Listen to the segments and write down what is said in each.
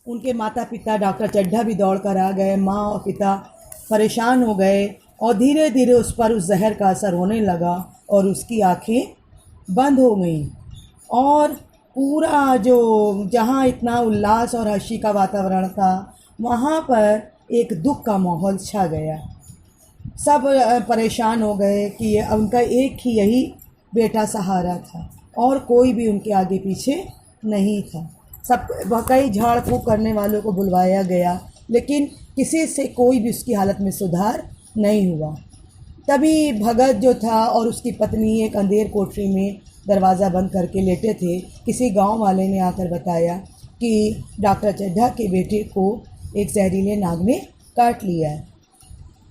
उनके माता पिता डॉक्टर चड्ढा भी दौड़ कर आ गए। माँ और पिता परेशान हो गए और धीरे धीरे उस पर उस जहर का असर होने लगा और उसकी आँखें बंद हो गईं। और पूरा जो जहाँ इतना उल्लास और हंसी का वातावरण था, वहाँ पर एक दुख का माहौल छा गया। सब परेशान हो गए कि उनका एक ही यही बेटा सहारा था और कोई भी उनके आगे पीछे नहीं था। सब कई झाड़ फूँक करने वालों को बुलवाया गया, लेकिन किसी से कोई भी उसकी हालत में सुधार नहीं हुआ। तभी भगत जो था और उसकी पत्नी एक अंधेर कोठरी में दरवाज़ा बंद करके लेटे थे। किसी गांव वाले ने आकर बताया कि डॉक्टर चड्ढा के बेटे को एक जहरीले नाग ने काट लिया है।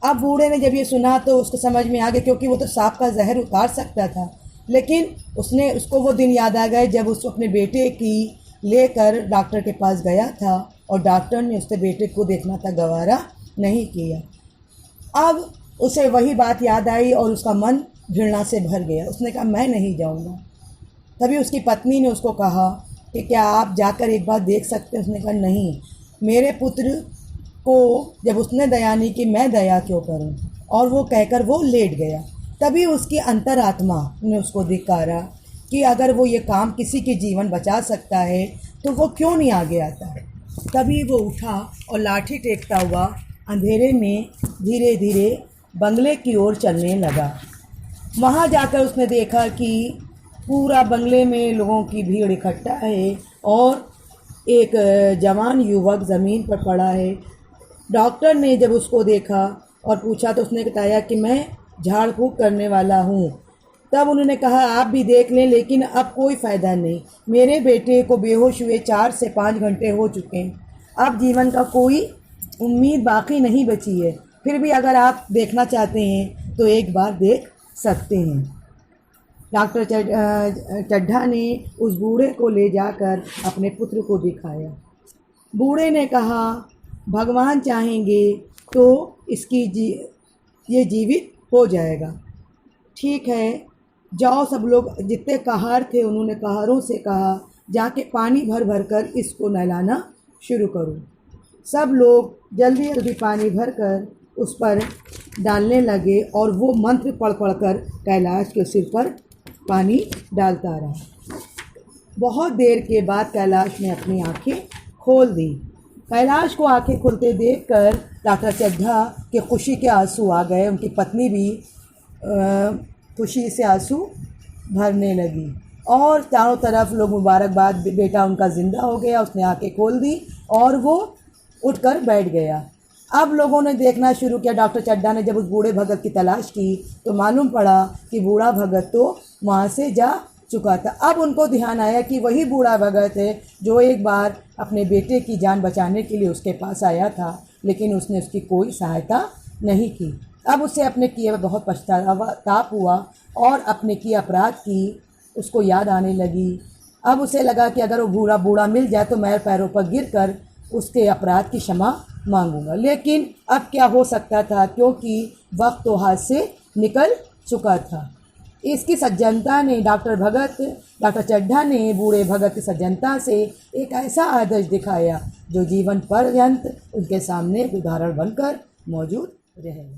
अब बूढ़े ने जब ये सुना तो उसको समझ में आ गया, क्योंकि वो तो सांप का जहर उतार सकता था, लेकिन उसको वो दिन याद आ गए जब उसको अपने बेटे की लेकर डॉक्टर के पास गया था और डॉक्टर ने उसके बेटे को देखना था गवारा नहीं किया। अब उसे वही बात याद आई और उसका मन घृणा से भर गया। उसने कहा मैं नहीं जाऊंगा। तभी उसकी पत्नी ने उसको कहा कि क्या आप जाकर एक बार देख सकते हैं? उसने कहा नहीं, मेरे पुत्र को जब उसने दया नहीं की, मैं दया क्यों करूं? और वो कहकर वो लेट गया। तभी उसकी अंतरात्मा ने उसको धिक्कारा कि अगर वो ये काम किसी के जीवन बचा सकता है तो वो क्यों नहीं आगे आता है। तभी वो उठा और लाठी टेकता हुआ अंधेरे में धीरे धीरे बंगले की ओर चलने लगा। वहाँ जाकर उसने देखा कि पूरा बंगले में लोगों की भीड़ इकट्ठा है और एक जवान युवक ज़मीन पर पड़ा है। डॉक्टर ने जब उसको देखा और पूछा तो उसने बताया कि मैं झाड़ फूँक करने वाला हूँ। तब उन्होंने कहा आप भी देख लें, लेकिन अब कोई फ़ायदा नहीं। मेरे बेटे को बेहोश हुए 4 से 5 घंटे हो चुके हैं। अब जीवन का कोई उम्मीद बाकी नहीं बची है। फिर भी अगर आप देखना चाहते हैं तो एक बार देख सकते हैं। डॉक्टर चड्ढा ने उस बूढ़े को ले जाकर अपने पुत्र को दिखाया। बूढ़े ने कहा भगवान चाहेंगे तो ये जीवित हो जाएगा। ठीक है, जाओ सब लोग। जितने कहार थे उन्होंने कहारों से कहा जाके पानी भर भर कर इसको नहलाना शुरू करो। सब लोग जल्दी जल्दी पानी भर कर उस पर डालने लगे और वो मंत्र पढ़ पढ़ कर कैलाश के सिर पर पानी डालता रहा। बहुत देर के बाद कैलाश ने अपनी आंखें खोल दी। कैलाश को आंखें खुलते देखकर डॉक्टर चड्ढा के खुशी के आंसू आ गए। उनकी पत्नी भी खुशी से आंसू भरने लगी और चारों तरफ लोग मुबारकबाद, बेटा उनका ज़िंदा हो गया। उसने आंखें खोल दी और वो उठकर बैठ गया। अब लोगों ने देखना शुरू किया। डॉक्टर चड्ढा ने जब उस बूढ़े भगत की तलाश की तो मालूम पड़ा कि बूढ़ा भगत तो वहाँ से जा चुका था। अब उनको ध्यान आया कि वही बूढ़ा भगत है जो एक बार अपने बेटे की जान बचाने के लिए उसके पास आया था, लेकिन उसने उसकी कोई सहायता नहीं की। अब उसे अपने किए बहुत पछतावा हुआ और अपने किए अपराध की उसको याद आने लगी। अब उसे लगा कि अगर वो बूढ़ा मिल जाए तो मैं पैरों पर गिरकर उसके अपराध की क्षमा मांगूंगा। लेकिन अब क्या हो सकता था, क्योंकि वक्त तो हाथ से निकल चुका था। इसकी सज्जनता ने डॉक्टर चड्ढा ने बूढ़े भगत की सज्जनता से एक ऐसा आदर्श दिखाया जो जीवन पर्यंत उनके सामने एक उदाहरण बनकर मौजूद रहेगा।